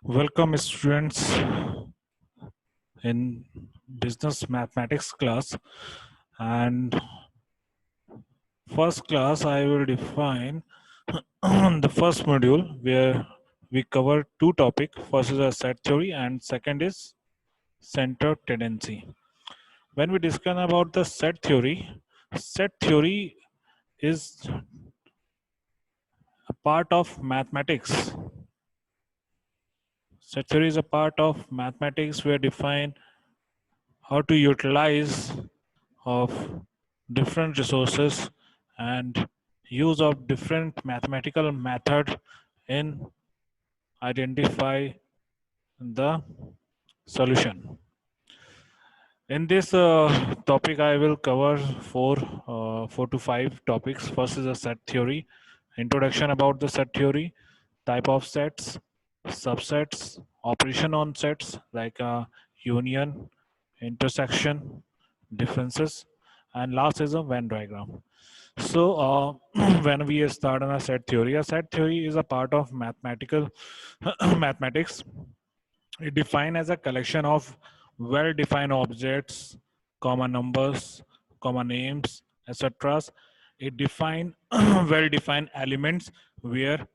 Welcome students in business mathematics class, and first class I will define the first module where we cover two topics. First is a set theory and second is center tendency. When we discuss about the set theory is a part of mathematics. Set theory is a part of mathematics where define how to utilize of different resources and use of different mathematical method in identify the solution. In this topic, I will cover four to five topics. First is the set theory, introduction about the set theory, type of sets, subsets, operation on sets like union, intersection, differences, and last is a Venn diagram. So when we start on a set theory is a part of mathematical mathematics. It defined as a collection of well-defined objects, common numbers, common names, etc. It define well-defined elements where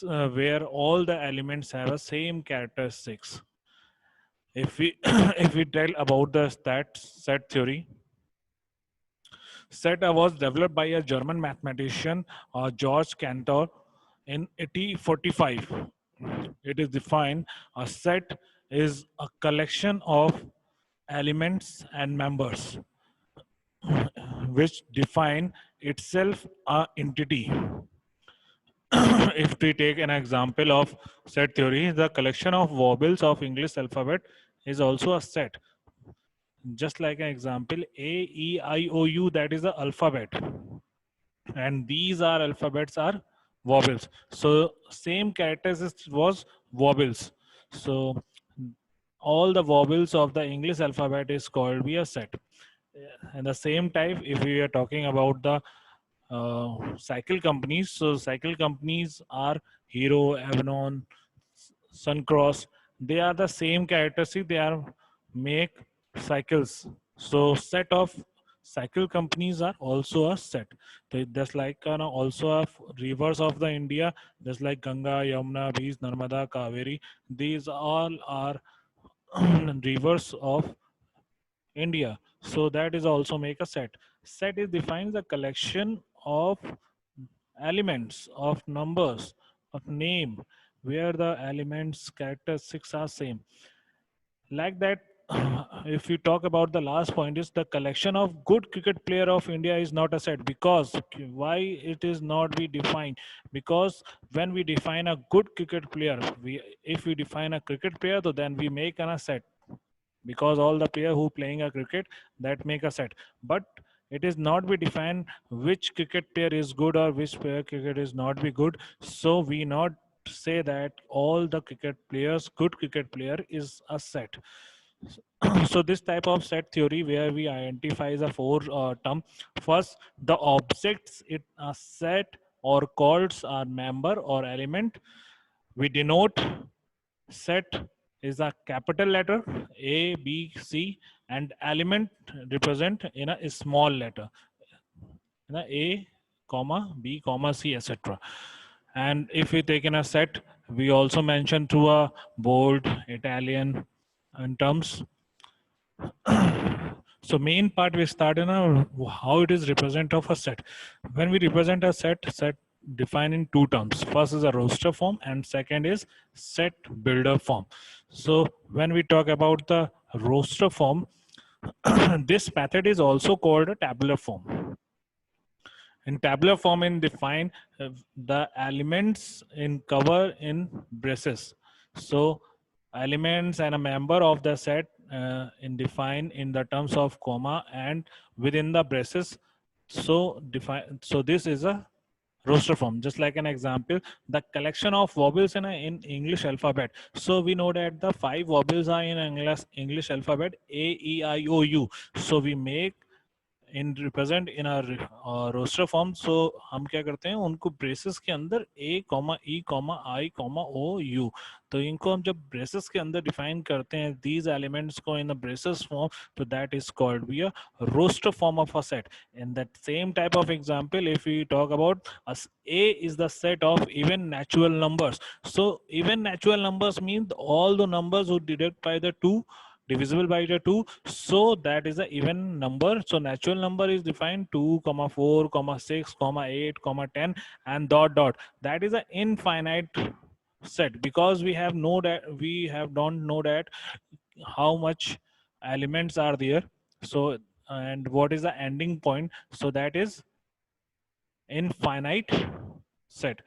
where all the elements have the same characteristics. If we if we tell about the set theory, set was developed by a German mathematician, George Cantor, in 1845. It is defined a set is a collection of elements and members which define itself a entity. If we take an example of set theory, the collection of vowels of English alphabet is also a set. Just like an example, A, E, I, O, U, that is the alphabet. And these are alphabets are vowels. So same characteristics was vowels. So all the vowels of the English alphabet is called be a set. And the same type, if we are talking about the cycle companies, so cycle companies are Hero, Avalon, Suncross. They are the same characteristic. They are make cycles. So set of cycle companies are also a set. Just like also a rivers of the India, just like Ganga, Yamuna, Beej, Narmada, Kaveri. These all are rivers of India. So that is also make a set. Set is defines a collection of elements, of numbers, of name, where the elements characteristics are same. Like that, if you talk about the last point is the collection of good cricket player of India is not a set. Because why it is not be defined? Because when we define a good cricket player, if we define a cricket player, so then we make an a set, because all the player who playing a cricket, that make a set. But it is not be defined which cricket player is good or which player cricket is not be good. So we not say that all the cricket players good cricket player is a set. So this type of set theory where we identify the four term. First, the objects it a set or called are member or element. We denote set is a capital letter A, B, C, and element represent in a small letter, in a A, comma, B, comma, C, etc. And if we take in a set, we also mention through a bold, Italian, in terms. So main part we start in a how it is represent of a set. When we represent a set defined in two terms. First is a roster form and second is set builder form. So when we talk about the roster form, this method is also called a tabular form. In tabular form, in define the elements in cover in braces. So elements and a member of the set in define in the terms of comma and within the braces. So define. So this is a roster form. Just like an example, the collection of vowels in English alphabet. So we know that the five vowels are in English alphabet: A, E, I, O, U. So we make in represent in roster form, so हम क्या करते हैं उनको braces के अंदर a comma e comma i comma o u, तो इनको हम जब ब्रेसेस के अंदर डिफाइन करते हैं दीज एलिमेंट्स को इन द ब्रेसेस फॉर्म, तो that is called be a roster form of a set. In that same type of example, if we talk about as A is the set of even natural numbers. So even natural numbers means all the numbers who deduct by the 2 divisible by the 2, so that is a even number. So natural number is defined 2 comma 4 comma 6 comma 8 comma 10 and dot dot. That is an infinite set, because we have don't know that how much elements are there. So and what is the ending point, so that is infinite set.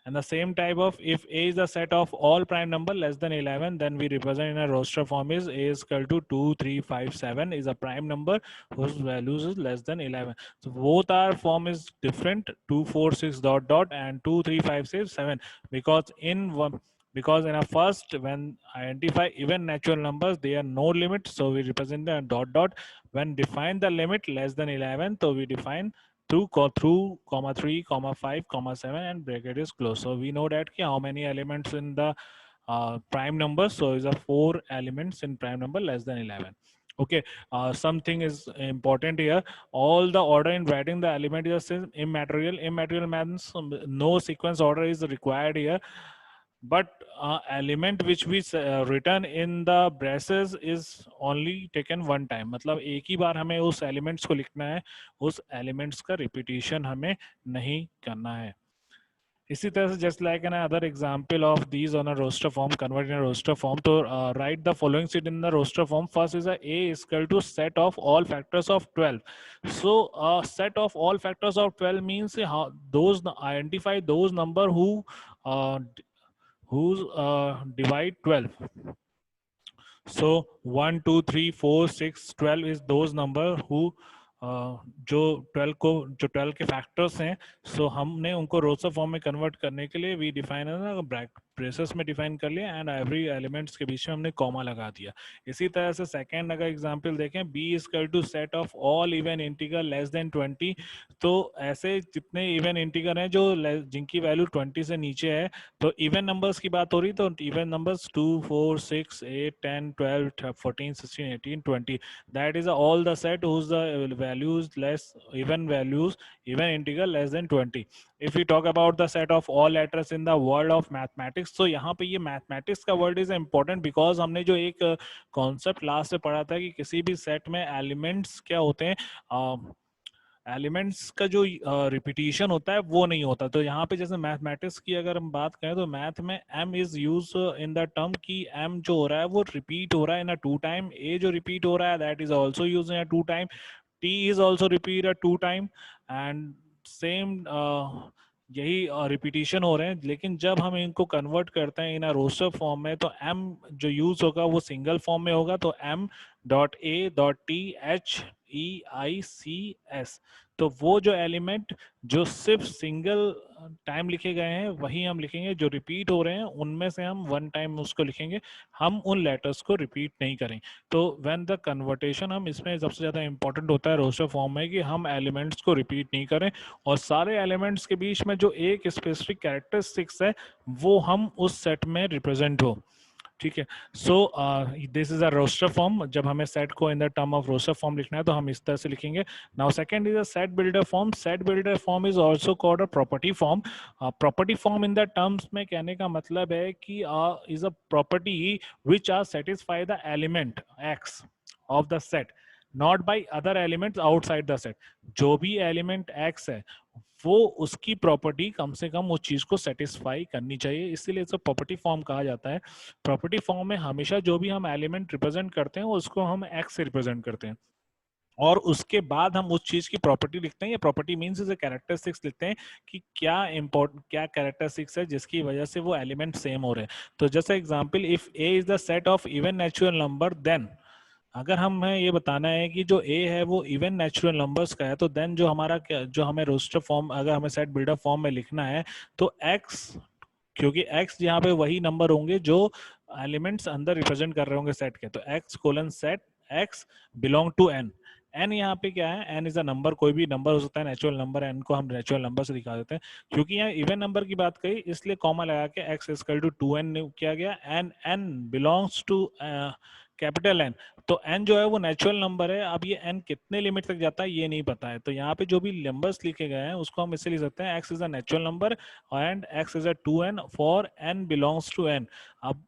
And the same type of, if A is the set of all prime number less than 11, then we represent in a roster form is A is equal to 2 3 5 7 is a prime number whose values is less than 11. So both our form is different, 2 4 6 dot dot and 2 3 5 6 7, because in one, because in a first when identify even natural numbers they are no limit, so we represent the dot dot. When define the limit less than 11, so we define through comma 3 comma 5 comma 7 and bracket is closed. So we know that how many elements in the prime number, so is a 4 elements in prime number less than 11. Okay, something is important here. All the order in writing the element is immaterial. Immaterial means no sequence order is required here, but element which we written in the braces is only taken one time. मतलब एक ही बार हमें उस elements को लिखना है, उस elements का repetition हमें नहीं करना है. इसी तरह से just like an other example of these on a roster form, convert in a roster form, तो write the following sheet in the roster form. First is a is equal to set of all factors of 12. So set of all factors of 12 means how those identify those number uh, whose divide 12. So 1 2 3 4 6 12 is those number who जो 12 को जो 12 के factors हैं, सो हमने उनको roster form में convert करने के लिए वी डिफाइन है ना ब्रेसेस में डिफाइन कर लिया एंड एवरी एलिमेंट्स के बीच में हमने कॉमा लगा दिया. इसी तरह से सेकंड अगर एग्जांपल देखें, B is equal to set of all even integer less than 20. तो ऐसे जितने इवन इंटीगर हैं जो जिनकी वैल्यू 20 से नीचे है, तो इवन नंबर्स की बात हो रही, तो even numbers 2 4 6 8 10 12 14 16 18 20, that is all the set whose the values less even integer less than 20. If we talk about the set of all letters in the world of mathematics, तो यहाँ पे ये mathematics का word is important because हमने जो एक concept last में पढ़ा था कि किसी भी set में elements क्या होते हैं, एलिमेंट्स का जो रिपीटिशन होता है वो नहीं होता. तो यहाँ पे जैसे मैथमेटिक्स की अगर हम बात करें तो मैथ में m is use in the term कि m जो हो रहा है वो रिपीट हो रहा है इन अ 2 टाइम, a जो रिपीट हो रहा है that is also use in a 2 time, t is also repeat a 2 time and same यही रिपीटिशन हो रहे हैं. लेकिन जब हम इनको कन्वर्ट करते हैं इन अ रोस्टर फॉर्म में, तो m जो यूज होगा वो सिंगल फॉर्म में होगा, तो m dot A dot T H E I C S. तो वो जो एलिमेंट जो सिर्फ सिंगल टाइम लिखे गए हैं वही हम लिखेंगे, जो रिपीट हो रहे हैं उनमें से हम वन टाइम उसको लिखेंगे, हम उन लेटर्स को रिपीट नहीं करें. तो व्हेन द कन्वर्टेशन, हम इसमें सबसे ज्यादा इंपॉर्टेंट होता है रोस्टर फॉर्म में कि हम एलिमेंट्स को रिपीट नहीं करें और सारे एलिमेंट्स के बीच में जो एक स्पेसिफिक कैरेक्टरिस्टिक्स है वो हम उस सेट में रिप्रेजेंट हो. ठीक है. So this is a roster form. जब हमें सेट को in the term of roster form लिखना है तो हम इस तरह से लिखेंगे. Now second is a set builder form. Set builder form is also called a property form. Property form in the terms में कहने का मतलब है कि is a property which are satisfy the element x of the set not by other elements outside the set. जो भी element x है वो उसकी प्रॉपर्टी कम से कम उस चीज को सेटिस्फाई करनी चाहिए, इसीलिए इसे प्रॉपर्टी फॉर्म कहा जाता है. प्रॉपर्टी फॉर्म में हमेशा जो भी हम एलिमेंट रिप्रेजेंट करते हैं उसको हम एक्स से रिप्रेजेंट करते हैं और उसके बाद हम उस चीज की प्रॉपर्टी लिखते हैं. या प्रॉपर्टी मींस इज कैरेक्टरिस्टिक्स लिखते हैं कि क्या इंपॉर्टेंट क्या कैरेक्टरिस्टिक्स है जिसकी वजह से वो एलिमेंट सेम हो रहे हैं. तो जैसे example, if A is the set of even natural number, then अगर हमें ये बताना है कि जो ए है वो इवन नेचुरल नंबर्स का है, तो देन जो हमारा जो हमें रोस्टर फॉर्म, अगर हमें सेट बिल्डर फॉर्म में लिखना है तो एक्स, क्योंकि एक्स यहाँ पे वही नंबर होंगे जो एलिमेंट्स अंदर रिप्रेजेंट कर रहे होंगे सेट के, तो x colon set x belong to N. N यहाँ पे क्या है, एन इज अ नंबर, कोई भी नंबर हो सकता है, नेचुरल नंबर, एन को हम नेचुरल नंबर से दिखा देते हैं। क्योंकि यहाँ इवन नंबर की बात कही इसलिए कॉमा लगा के एक्स इक्वल टू 2n किया गया, n n belongs to capital N. तो एन जो है वो नेचुरल नंबर है। अब ये एन कितने लिमिट तक जाता है ये नहीं पता है, तो यहाँ पे जो भी नंबर्स लिखे गए हैं उसको हम इससे लिख सकते हैं x is a natural number and x is a 2n for n belongs to N. अब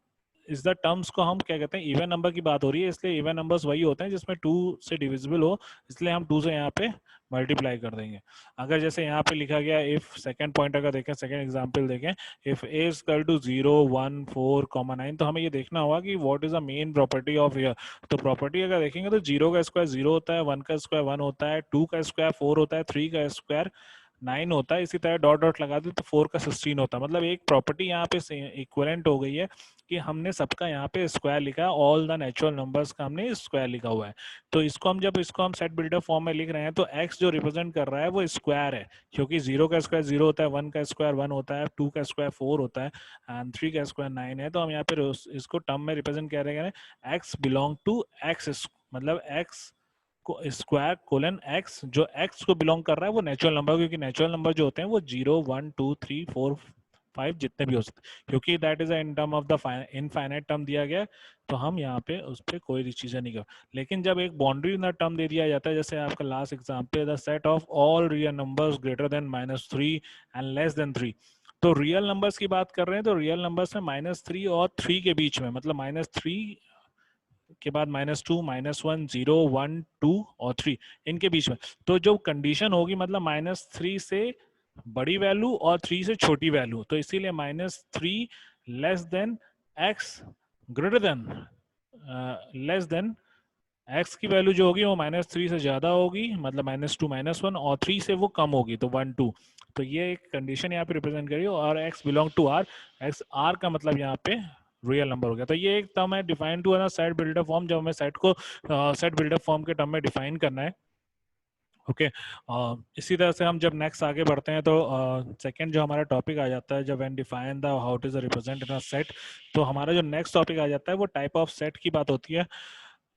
इस द टर्म्स को हम क्या कहते हैं, इवन नंबर की बात हो रही है, इसलिए इवन नंबर्स वही होते हैं जिसमें 2 से डिविजिबल हो, इसलिए हम 2 से यहाँ पे मल्टीप्लाई कर देंगे। अगर जैसे यहाँ पे लिखा गया, इफ सेकंड पॉइंट अगर देखें, सेकंड एग्जांपल देखें, if A is equal to 0 1 4 9, तो हमें ये देखना होगा कि what is the main property of here. तो प्रॉपर्टी अगर देखेंगे तो 0 का स्क्वायर 0 होता है, 1 का स्क्वायर 1 होता है, 2 का स्क्वायर 4 होता है, 3 का स्क्वायर 9 होता है, इसी तरह डॉट डॉट लगा दे तो 4 का 16 होता है। मतलब एक प्रॉपर्टी यहाँ पे इक्विवेलेंट हो गई है कि हमने सबका यहाँ पे स्क्वायर लिखा है, ऑल द नेचुरल नंबर्स का हमने स्क्वायर लिखा हुआ है। तो इसको हम जब इसको हम सेट बिल्डर फॉर्म में लिख रहे हैं तो x जो रिप्रेजेंट कर रहा है वो स्क्वायर है, क्योंकि 0 का स्क्वायर 0 होता है, 1 का स्क्वायर 1 होता है, 2 का स्क्वायर 4 होता है एंड 3 का स्क्वायर 9 है। तो हम यहाँ पे इसको टर्म में रिप्रेजेंट कर रहे हैं, x बिलोंग टू x, मतलब x को स्क्वायर कोलन एक्स, जो एक्स को बिलोंग कर रहा है वो नेचुरल नंबर, क्योंकि नेचुरल नंबर जो होते हैं वो 0 1 2 3 4 5 जितने भी हो सकते हैं, क्योंकि that is in term of the infinite term दिया गया, तो हम यहाँ पे उस पर कोई चीजें नहीं कर। लेकिन जब एक बाउंड्री इन टर्म दे दिया जाता है, जैसे आपका last example, the set of all real numbers greater than -3 and less than 3, तो रियल नंबर्स की बात कर रहे हैं, तो रियल नंबर्स में -3 और 3 के बीच में, मतलब -3 के बाद -2 -1 0 1 2 और 3 इनके बीच में, तो जो कंडीशन होगी मतलब -3 से बड़ी वैल्यू और 3 से छोटी वैल्यू, तो इसीलिए -3 less than x greater than less than x की वैल्यू जो होगी वो -3 से ज्यादा होगी, मतलब -2 -1, और 3 से वो कम होगी तो 1 2। तो ये एक कंडीशन यहाँ पे रिप्रेजेंट करिए, और x belong to r, x r का मतलब यहाँ पे रियल नंबर हो गया। तो ये एक टर्म है define to set builder form, जब हमें सेट को सेट बिल्डर फॉर्म के टर्म में डिफाइन करना है। ओके इसी तरह से हम जब नेक्स्ट आगे बढ़ते हैं तो सेकंड जो हमारा टॉपिक आ जाता है, जब when define the how it is represent in a set, तो हमारा जो नेक्स्ट टॉपिक आ जाता है वो टाइप ऑफ सेट की बात होती है।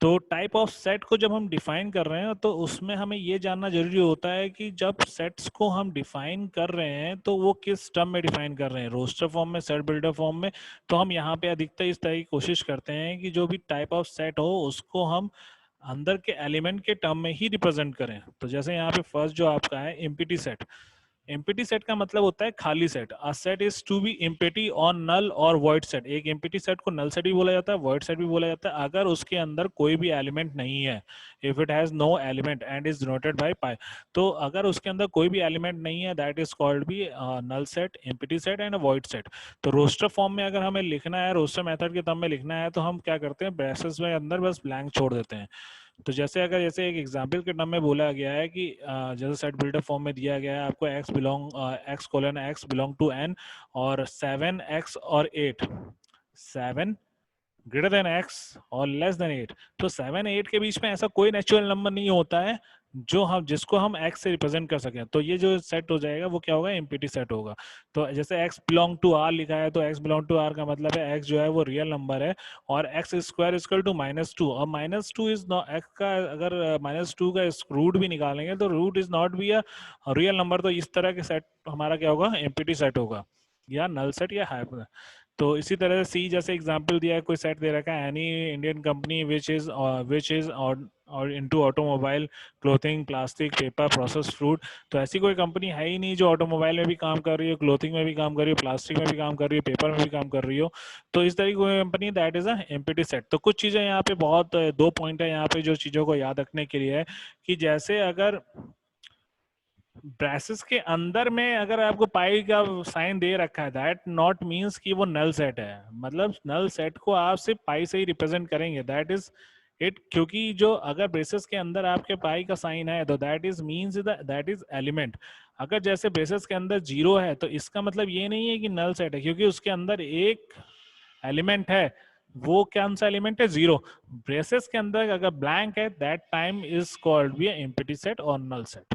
तो टाइप ऑफ सेट को जब हम डिफाइन कर रहे हैं तो उसमें हमें ये जानना जरूरी होता है कि जब सेट्स को हम डिफाइन कर रहे हैं तो वो किस टर्म में डिफाइन कर रहे हैं, रोस्टर फॉर्म में, सेट बिल्डर फॉर्म में। तो हम यहाँ पे अधिकतर इस तरह की कोशिश करते हैं कि जो भी टाइप ऑफ सेट हो उसको हम अंदर के एलिमेंट के टर्म में ही रिप्रेजेंट करें। तो जैसे यहाँ पे फर्स्ट जो आपका है एम्प्टी सेट, एम्प्टी सेट का मतलब होता है खाली set. A set is to be empty on null और वॉइड सेट। एक एम्प्टी सेट को नल सेट भी बोला जाता है, वॉइड सेट भी बोला जाता है, अगर उसके अंदर कोई भी एलिमेंट नहीं है, if it has no element and is denoted by phi. तो अगर उसके अंदर कोई भी एलिमेंट नहीं है, that is called be null set, empty set and void set. तो रोस्टर फॉर्म में अगर हमें लिखना है, रोस्टर मेथड के टर्म में लिखना है, तो हम क्या करते हैं, ब्रेसेस में अंदर बस ब्लैंक छोड़ देते हैं। तो जैसे अगर जैसे एक एग्जाम्पल के टर्म में बोला गया है कि जैसे सेट बिल्डर फॉर्म में दिया गया है आपको x colon x belong to n, और 7x और 8, 7 ग्रेटर देन x और लेस देन 8। तो 7 8 के बीच में ऐसा कोई नेचुरल नंबर नहीं होता है जो हम जिसको हम x से रिप्रेजेंट कर सकें, तो ये जो सेट हो जाएगा वो क्या होगा, एम्प्टी सेट होगा। तो जैसे x बिलोंग टू r लिखा है, तो x बिलोंग टू r का मतलब है x जो है वो रियल नंबर है, और x स्क्वायर इक्वल टू -2, और -2 इज नॉट, x का अगर -2 का रूट भी निकालेंगे तो root is not be a real number. तो इस तरह के सेट हमारा क्या होगा, एम्प्टी सेट होगा, या नल सेट या हाइपर। तो इसी तरह से सी जैसे एग्जांपल दिया है, कोई सेट दे रखा है, any Indian company which is और into automobile, clothing, plastic, paper, process food. तो ऐसी कोई कंपनी है ही नहीं जो ऑटोमोबाइल में भी काम कर रही हो, क्लोथिंग में भी काम कर रही हो, प्लास्टिक में भी काम कर रही हो, पेपर में भी काम कर रही हो। तो इस तरह की कोई company, that is a empty set. तो कुछ चीजें यहाँ पे बहुत, दो पॉइंट है यहाँ पे जो चीजों को याद रखने के लिए है, कि जैसे अगर ब्रेसेस के अंदर में अगर आपको पाई का साइन दे रखा है, दैट नॉट मींस कि वो नल सेट है, मतलब नल सेट को आप सिर्फ पाई से ही रिप्रेजेंट करेंगे, दैट इज इट। क्योंकि जो अगर ब्रेसेस के अंदर आपके पाई का साइन है तो that is means that is element. अगर जैसे ब्रेसेस के अंदर 0 है तो इसका मतलब ये नहीं है कि नल सेट है, क्योंकि उसके अंदर एक एलिमेंट है, वो कौन सा एलिमेंट है, 0। ब्रेसेस के अंदर अगर ब्लैंक है, that time is called B empty set और नल सेट।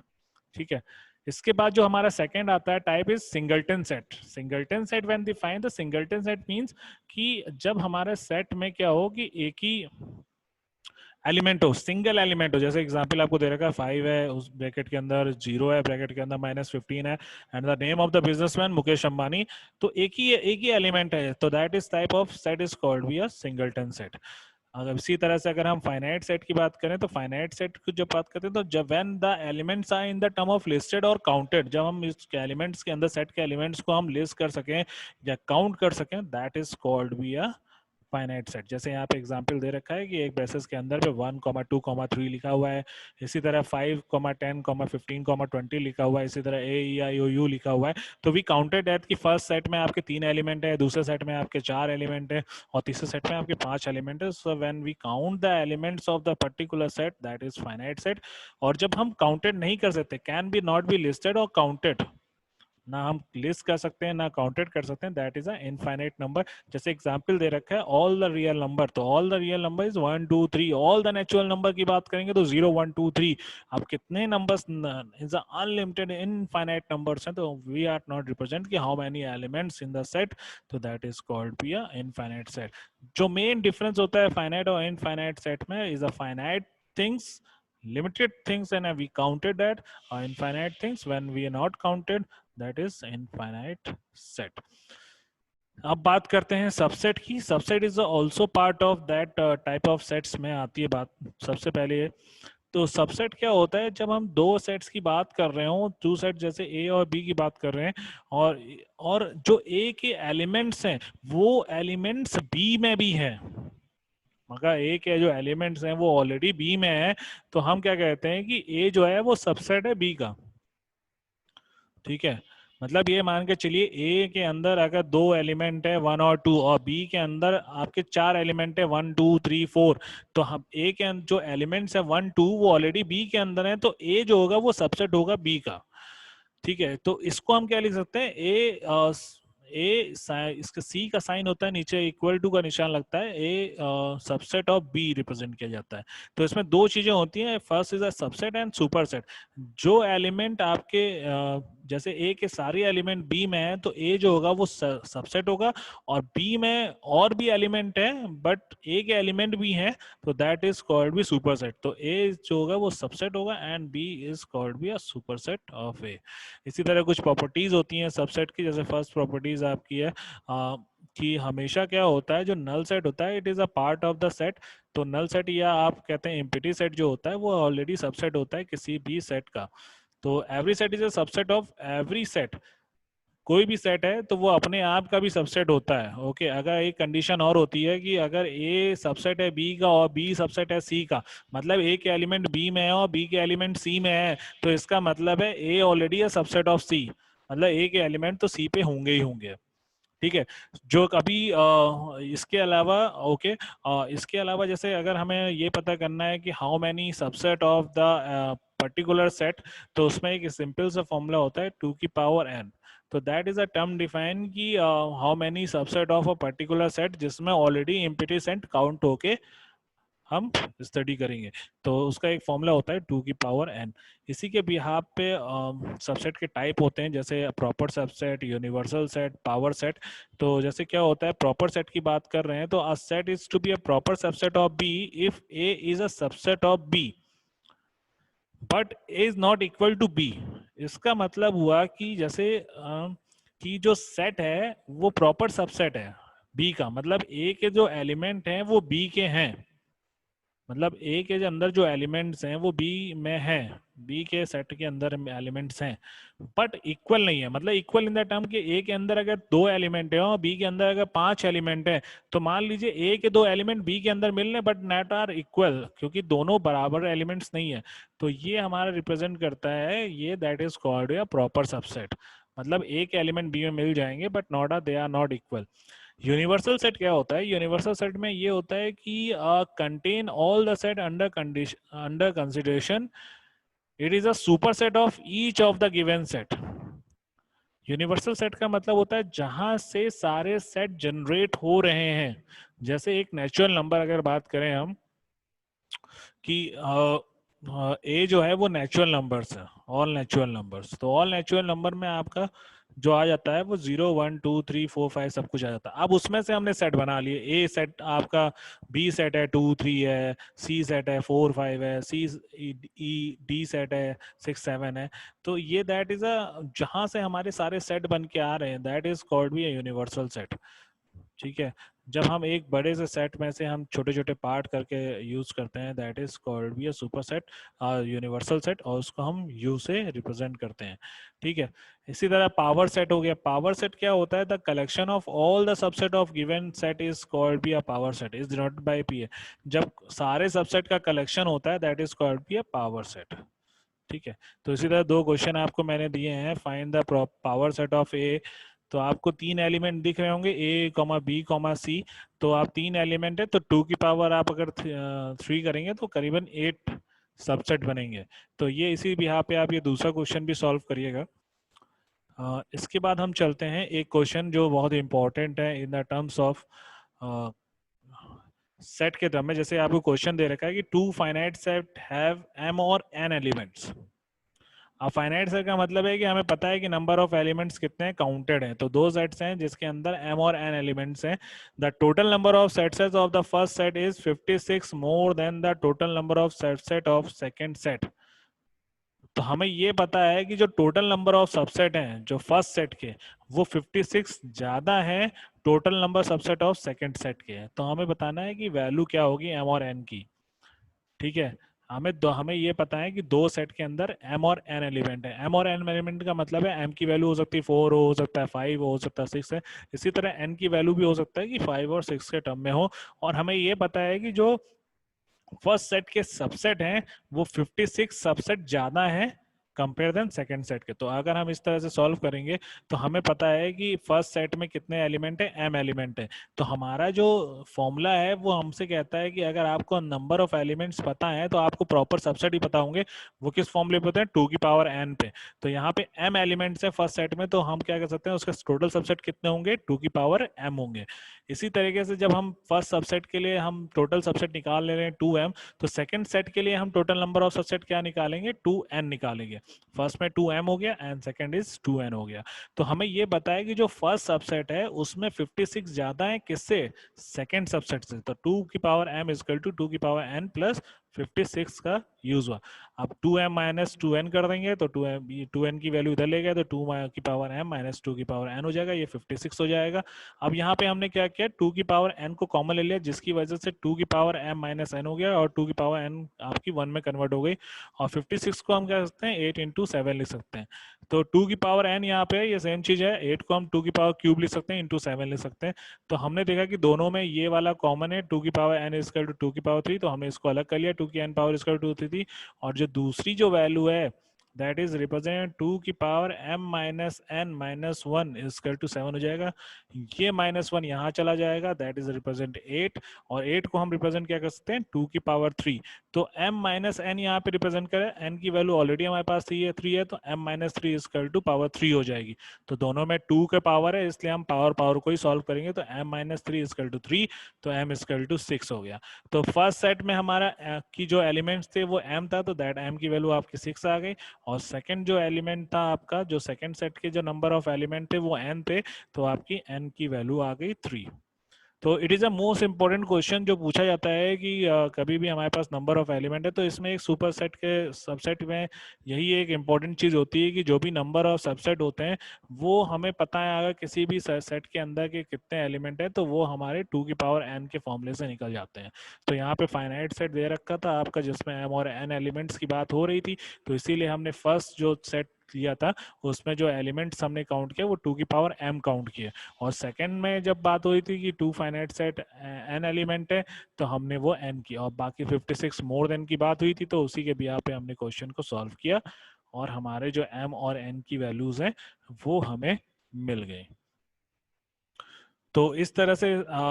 ठीक है। इसके बाद जो हमारा सेकंड आता है type is singleton set. Singleton set when define, the singleton set means कि जब हमारे सेट में क्या हो कि एक ही एलिमेंट हो, सिंगल एलिमेंट हो, जैसे एग्जांपल आपको दे रखा है 5 है, उस ब्रैकेट के अंदर 0 है, ब्रैकेट के अंदर -15 है, and the name of the businessman Mukesh Ambani, तो एक ही एलिमेंट है, तो that is type of set is called be a singleton set. अगर इसी तरह से अगर हम फाइनाइट सेट की बात करें, तो फाइनाइट सेट की जब बात करते हैं, तो जब when the elements are in the term of listed और काउंटेड, जब हम इस एलिमेंट्स के अंदर सेट के एलिमेंट्स को हम लिस्ट कर सकें या काउंट कर सकें, that is called be a finite set. जैसे यहाँ पे एग्जांपल दे रखा है कि एक बेसिस के अंदर पे 1, 2, 3 लिखा हुआ है, इसी तरह 5, 10, 15, 20 लिखा हुआ है, इसी तरह AEIOU लिखा हुआ है। तो वी काउंटेड दैट कि फर्स्ट सेट में आपके 3 एलिमेंट है, दूसरे सेट में आपके 4 एलिमेंट है, और तीसरे सेट में आपके 5 एलिमेंट है। So when we count the elements of the particular set, that is finite set. और जब हम काउंटेड नहीं कर सकते, can be not be listed और काउंटेड, ना हम लिस्ट कर सकते हैं ना काउंटेड कर सकते हैं, that is a infinite number. जैसे एग्जांपल दे रखा है ऑल द रियल नंबर, तो all the real number is 1 2 3। All the natural number की बात करेंगे तो 0 1 2 3। अब कितने numbers is unlimited infinite numbers हैं, तो वी आर नॉट रिप्रेजेंट कि how many elements in the set, तो that is called be a infinite set. जो मेन डिफरेंस होता है फाइनाइट और इनफाइनाइट सेट में is a finite things, limited things, and we counted that. Infinite things when we are not counted, that is infinite set. अब बात करते हैं subset की। Subset is also part of that type of sets में आती है बात। सबसे पहले तो सबसेट क्या होता है, जब हम दो सेट्स की बात कर रहे हो, टू सेट जैसे ए और बी की बात कर रहे हैं, और जो ए के एलिमेंट्स हैं वो एलिमेंट्स बी में भी हैं, मगर ए के जो एलिमेंट्स हैं वो ऑलरेडी बी में है, तो हम क्या कहते हैं कि ए जो है वो सबसेट है बी का। ठीक है, मतलब ये मान के चलिए ए के अंदर अगर दो एलिमेंट है 1 और 2, और बी के अंदर आपके 4 एलिमेंट है 1 2 3 4, तो हम ए के जो एलिमेंट्स है 1 2 वो ऑलरेडी बी के अंदर है, तो ए जो होगा वो सबसेट होगा बी का। ठीक है, तो इसको हम क्या लिख सकते हैं, इसका सी का साइन होता है, नीचे इक्वल टू का निशान लगता है, ए सबसेट ऑफ बी रिप्रेजेंट किया जाता है। तो इसमें दो चीजें होती हैं, first is a subset and super set. जो एलिमेंट आपके जैसे ए के सारे एलिमेंट बी में है, तो ए जो होगा वो सबसेट होगा, और बी में और भी एलिमेंट है बट ए के एलिमेंट भी हैं, तो that is called be super set. तो ए जो होगा वो सबसेट होगा and B is called be a super set of A. इसी तरह कुछ प्रॉपर्टीज होती हैं सबसेट की, जैसे फर्स्ट प्रॉपर्टीज आपकी है कि हमेशा क्या होता है, जो नल सेट होता है it is a part of the set. तो नल सेट या आप कहते हैं एम्प्टी सेट जो होता है वो ऑलरेडी सबसेट होता है किसी भी सेट का। तो every set is a subset of every set. कोई भी सेट है तो वो अपने आप का भी सबसेट होता है। ओके, अगर एक कंडीशन और होती है कि अगर ए सबसेट है बी का और बी सबसेट है सी का, मतलब ए के एलिमेंट बी में है और बी के एलिमेंट सी में है, तो इसका मतलब है ए ऑलरेडी है सबसेट ऑफ सी, मतलब ए के एलिमेंट तो सी पे होंगे ही होंगे। ठीक है, जो कभी इसके अलावा ओके, इसके अलावा जैसे अगर हमें ये पता करना है कि how many subset of the particular set, तो उसमें एक सिंपल सा फॉर्मूला होता है 2 की पावर n। तो that is a term define कि how many subset of a particular set जिसमें ऑलरेडी एम्प्टी सेट काउंट होके हम स्टडी करेंगे, तो उसका एक फॉर्मूला होता है 2 की पावर n। इसी के बिहाफ पे सबसेट के टाइप होते हैं, जैसे proper subset, universal set, power set. तो जैसे क्या होता है, प्रॉपर सेट की बात कर रहे हैं तो a set is to be a proper subset of B if A is a subset of B but A is not equal to B. इसका मतलब हुआ कि जैसे कि जो सेट है वो प्रॉपर सबसेट है बी का, मतलब ए के जो एलिमेंट हैं वो बी के हैं, मतलब ए के अंदर जो एलिमेंट्स हैं वो बी में हैं, बी के सेट के अंदर एलिमेंट्स हैं, बट इक्वल नहीं है। मतलब इक्वल इन द टर्म कि ए के अंदर अगर 2 एलिमेंट है और बी के अंदर अगर 5 एलिमेंट है, तो मान लीजिए ए के 2 एलिमेंट बी के अंदर मिल रहे बट नॉट आर इक्वल, क्योंकि दोनों बराबर एलिमेंट्स नहीं है। तो ये हमारा रिप्रेजेंट करता है, ये that is called a proper subset. मतलब ए के एलिमेंट बी में मिल जाएंगे but not are they are not equal. Universal set क्या होता है, यूनिवर्सल सेट में ये होता है कि contain all the set under condition under consideration, it is a super set of each of the given set. Universal set का मतलब होता है जहां से सारे सेट जनरेट हो रहे हैं। जैसे एक नेचुरल नंबर अगर बात करें हम कि ए जो है वो नेचुरल नंबर्स है, ऑल नेचुरल नंबर्स, तो ऑल नेचुरल नंबर में आपका जो आ जाता है वो 0 1 2 3 4 5 सब कुछ आ जाता है। अब उसमें से हमने सेट बना लिए, ए सेट आपका, बी सेट है 2 3 है, सी सेट है 4 5 है, सी ई डी सेट है 6 7 है। तो ये दैट इज अ, जहां से हमारे सारे सेट बन के आ रहे हैं, that is called be a universal set. ठीक है, जब हम एक बड़े से सेट में से हम छोटे छोटे पार्ट करके यूज करते हैं, that is called be a super set, universal set, और उसको हम यू से रिप्रेजेंट करते हैं। ठीक है, इसी तरह पावर सेट हो गया। पावर सेट क्या होता है? The collection of all the subset of given set is called be a power set, is denoted by P A. जब सारे सबसेट का कलेक्शन होता है, that is called be a power set. ठीक है, तो इसी तरह दो क्वेश्चन आपको मैंने दिए हैं, find the power set of A. तो आपको तीन एलिमेंट दिख रहे होंगे, A comma B comma C. तो आप तीन एलिमेंट है, तो टू की पावर आप अगर 3 करेंगे तो करीबन 8 सबसेट बनेंगे। तो ये इसी बिहार पे आप ये दूसरा क्वेश्चन भी सॉल्व करिएगा। इसके बाद हम चलते हैं एक क्वेश्चन जो बहुत इंपॉर्टेंट है in the terms of set के टर्म में। जैसे आपको क्वेश्चन दे रखा है कि two finite set have M और एन एलिमेंट्स। अब फाइनाइट सेट का मतलब है कि हमें पता है कि नंबर ऑफ एलिमेंट्स कितने हैं, काउंटेड हैं। तो दो सेट्स हैं जिसके अंदर m और n एलिमेंट्स हैं। The total number of sets of the first set is 56 more than the total number of set of second set. तो हमें ये पता है कि जो टोटल नंबर ऑफ सबसेट हैं जो फर्स्ट सेट के, वो 56 ज्यादा है total number subset of second set के। तो हमें बताना है कि वैल्यू क्या होगी m और n की। ठीक है, हमें ये पता है कि दो सेट के अंदर m और n एलिमेंट है। m और n एलिमेंट का मतलब है m की वैल्यू हो सकती है 4, हो सकता है 5, हो सकता है 6 है। इसी तरह n की वैल्यू भी हो सकता है कि 5 और 6 के टर्म में हो। और हमें ये पता है कि जो फर्स्ट सेट के सबसेट हैं वो 56 सबसेट ज्यादा है कंपेयर देन सेकंड सेट के। तो अगर हम इस तरह से सॉल्व करेंगे तो हमें पता है कि फर्स्ट सेट में कितने एलिमेंट है, m एलिमेंट है। तो हमारा जो फॉर्मूला है वो हमसे कहता है कि अगर आपको नंबर ऑफ एलिमेंट्स पता है तो आपको प्रॉपर सबसेट ही पता होंगे। वो किस फॉर्मूले पे होते हैं? 2 की पावर n पे। तो यहाँ पे m एलिमेंट्स है फर्स्ट सेट में, तो हम क्या कर सकते हैं, उसके टोटल सबसेट कितने होंगे? 2 की पावर m होंगे। इसी तरीके से जब हम फर्स्ट सबसेट के लिए हम टोटल सबसेट निकाल ले रहे हैं 2m, तो सेकंड सेट के लिए हम टोटल नंबर ऑफ सबसेट क्या निकालेंगे? 2n निकालेंगे। फर्स्ट में 2m हो गया एंड सेकंड इज 2n हो गया। तो हमें ये बताया कि जो फर्स्ट सबसेट है उसमें 56 ज्यादा है किससे? सेकंड सबसेट से। तो 2 की power m is equal to 2 की पावर n प्लस 56 का यूज हुआ। अब 2m माइनस 2n कर देंगे तो 2n की वैल्यू इधर ले गए तो 2 की पावर m माइनस 2 की पावर n हो जाएगा, ये 56 हो जाएगा। अब यहाँ पे हमने क्या किया? 2 की पावर n को कॉमन ले लिया, जिसकी वजह से 2 की पावर m माइनस n हो गया और 2 की पावर n आपकी 1 में कन्वर्ट हो गई। और 56 को हम क्या कर सकते हैं? 8 इंटू 7 लिख सकते हैं। तो 2 की पावर n यहाँ पे ये सेम चीज है, 8 को हम 2 की पावर क्यूब लिख सकते हैं, इंटू 7 लिख सकते हैं। तो हमने देखा कि दोनों में ये वाला कॉमन है, 2 की पावर n इजकल टू 2 की पावर 3, तो हमने इसको अलग कर लिया, 2 की n पावर इजकल टू 3 थी। और जो दूसरी जो वैल्यू है दैट इज रिप्रेजेंट 2 की power m minus n minus 1 is equal to 7 हो जाएगा। ये -1 यहाँ चला जाएगा, दैट इज रिप्रेजेंट 8। और 8 को हम रिप्रेजेंट क्या कर सकते हैं? 2 की पावर 3। तो m माइनस n यहाँ पे रिप्रेजेंट करें, n की वैल्यू ऑलरेडी हमारे पास 3 है, तो m minus 3 is equal to power 3 हो जाएगी। तो दोनों में 2 के पावर है, इसलिए हम पावर पावर को ही सॉल्व करेंगे। तो m माइनस 3 इजकल टू 3, तो m इजकल टू 6 हो गया। तो फर्स्ट सेट में हमारा की जो एलिमेंट्स थे वो m था, तो दैट m की वैल्यू आपकी 6 आ गई। और सेकंड जो एलिमेंट था आपका, जो सेकंड सेट के जो नंबर ऑफ एलिमेंट थे वो n थे, तो आपकी n की वैल्यू आ गई 3। तो it is a most important question जो पूछा जाता है कि कभी भी हमारे पास नंबर ऑफ एलिमेंट है तो इसमें एक सुपर सेट के सबसेट में यही एक इंपॉर्टेंट चीज होती है कि जो भी नंबर ऑफ सबसेट होते हैं वो हमें पता है, अगर किसी भी सेट के अंदर के कितने एलिमेंट है तो वो हमारे 2 की पावर n के फॉर्मूले से निकल जाते हैं। तो यहाँ पे फाइनाइट सेट दे रखा था आपका जिसमें m और n एलिमेंट्स की बात हो रही थी, तो इसीलिए हमने फर्स्ट जो सेट लिया था उसमें जो एलिमेंट्स हमने काउंट किया वो 2 की पावर m काउंट किए। और सेकंड में जब बात हुई थी कि 2 फाइनाइट सेट n एलिमेंट है तो हमने वो n की, और बाकी 56 मोर देन की बात हुई थी, तो उसी के बिहार पे हमने क्वेश्चन को सॉल्व किया और हमारे जो m और n की वैल्यूज हैं वो हमें मिल गई। तो इस तरह से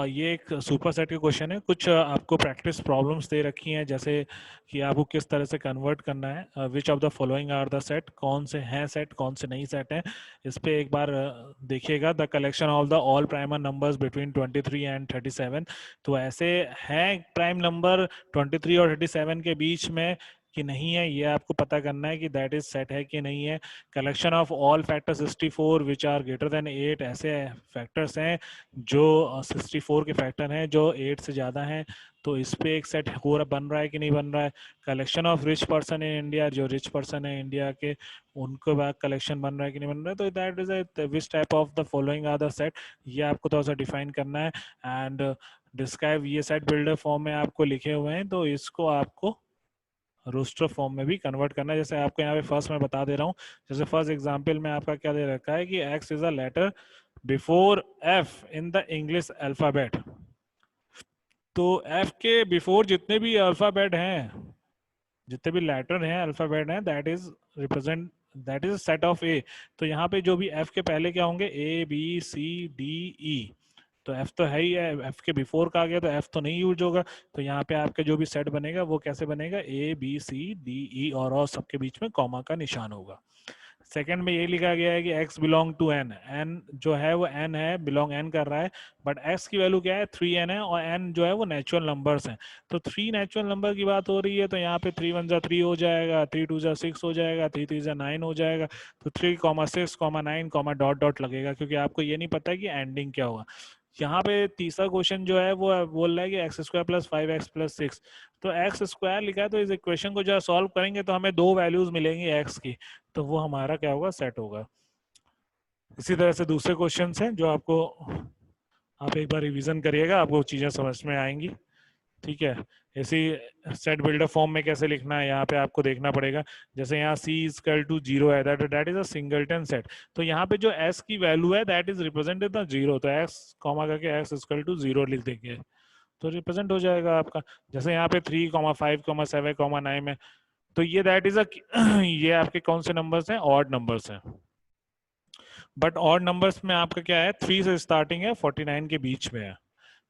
ये एक सुपर सेट के क्वेश्चन है। कुछ आपको प्रैक्टिस प्रॉब्लम्स दे रखी हैं, जैसे कि आपको किस तरह से कन्वर्ट करना है, which of the following are the set, कौन से हैं सेट कौन से नहीं सेट हैं। इस पे एक बार देखिएगा, the collection of the all prime numbers between 23 and 37। तो ऐसे हैं प्राइम नंबर 23 और 37 के बीच में कि नहीं है, ये आपको पता करना है कि दैट इज सेट है कि नहीं है। Collection of all factor 64 which are greater than 8, ऐसे फैक्टर्स हैं जो 64 के फैक्टर हैं जो 8 से ज़्यादा हैं, तो इस पे एक सेट हो रहा, बन रहा है कि नहीं बन रहा है। Collection of rich person in India, जो रिच पर्सन है इंडिया के, उनको बाद कलेक्शन बन रहा है कि नहीं बन रहा है। तो that is which type of the following are the set, ये आपको थोड़ा सा डिफाइन करना है। एंड डिस्क्राइब, ये सेट बिल्डर फॉर्म में आपको लिखे हुए हैं, तो इसको आपको रोस्टर फॉर्म में भी कन्वर्ट करना है। जैसे आपको यहाँ पे फर्स्ट मैं बता दे रहा हूँ, जैसे फर्स्ट एग्जांपल में आपका क्या दे रखा है कि x is a letter before F in the English alphabet. तो एफ के बिफोर जितने भी अल्फाबेट हैं, जितने भी लेटर हैं, अल्फाबेट हैं, that is represent, that is set of A. तो यहाँ पे जो भी एफ के पहले क्या होंगे, A B C D E, तो एफ तो है ही है, एफ के बिफोर का आ गया तो एफ तो नहीं यूज होगा। तो यहाँ पे आपका जो भी सेट बनेगा वो कैसे बनेगा, A B C D E और सबके बीच में कॉमा का निशान होगा। सेकंड में ये लिखा गया है कि x belong to n, n जो है वो n है, बिलोंग n कर रहा है, बट x की वैल्यू क्या है, 3n है, और n जो है वो नेचुरल नंबर्स हैं। तो 3 नेचुरल नंबर की बात हो रही है, तो यहाँ पे 3 1 जा 3 हो जाएगा, 3 2 जा 6 हो जाएगा, 3 3 जा 9 हो जाएगा। तो 3 6 9 डॉट डॉट लगेगा, क्योंकि आपको ये नहीं पता कि एंडिंग क्या होगा। यहाँ पे तीसरा क्वेश्चन जो है वो बोल रहा है कि x square plus 5x plus 6, तो एक्स स्क्वायर लिखा है, तो इस इक्वेशन को जो सॉल्व करेंगे तो हमें दो वैल्यूज मिलेंगी एक्स की, तो वो हमारा क्या होगा, सेट होगा। इसी तरह से दूसरे क्वेश्चन हैं जो आपको, आप एक बार रिवीजन करिएगा, आपको चीजें समझ में आएंगी। ठीक है, ऐसी सेट बिल्डर फॉर्म में कैसे लिखना है यहाँ पे आपको देखना पड़ेगा। जैसे यहाँ c इक्वल टू 0 है, that is a singleton set, तो यहाँ पे जो s की वैल्यू है दैट इज रिप्रेजेंटेड द 0, तो x कॉमा करके x इक्वल टू 0 लिख देंगे, तो रिप्रेजेंट हो जाएगा आपका। जैसे यहाँ पे 3 5 7 9 में, तो ये दैट इज अ ये आपके कौन से नंबर्स हैं, ऑड नंबर्स हैं। बट ऑड नंबर्स में आपका क्या है, 3 से स्टार्टिंग है, 49 के बीच में है।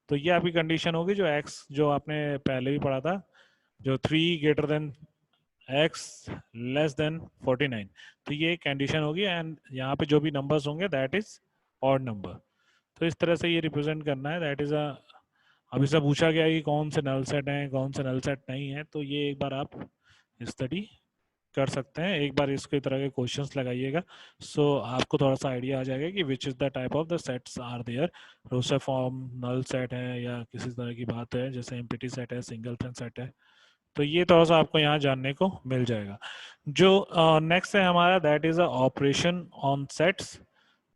तो ये आपकी कंडीशन होगी, जो x जो आपने पहले भी पढ़ा था, जो 3 greater than x less than 49, तो ये कंडीशन होगी। एंड यहाँ पे जो भी नंबर्स होंगे दैट इज ऑड नंबर। तो इस तरह से ये रिप्रेजेंट करना है, दैट इज अ। अभी से पूछा गया है कि कौन से नल सेट हैं, कौन से नल सेट नहीं है, तो ये एक बार आप स्टडी कर सकते हैं, एक बार इसके तरह के क्वेश्चंस लगाइएगा, सो आपको थोड़ा सा आइडिया आ जाएगा कि which is the type of the sets are there. Roster form null set है या किसी तरह की बात है, जैसे एम्प्टी सेट है, सिंगलटन सेट है, तो ये थोड़ा सा आपको यहाँ जानने को मिल जाएगा। जो नेक्स्ट है हमारा, that is a operation on sets.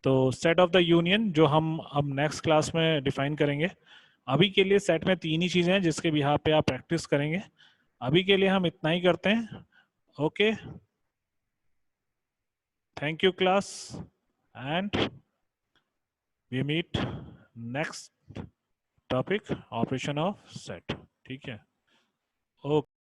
तो सेट ऑफ द यूनियन जो हम अब नेक्स्ट क्लास में डिफाइन करेंगे। अभी के लिए सेट में तीन ही चीजें हैं जिसके भी यहाँ पे आप प्रैक्टिस करेंगे। अभी के लिए हम इतना ही करते हैं। Okay, thank you class, and we meet next topic, operation of set. ठीक है, ओके।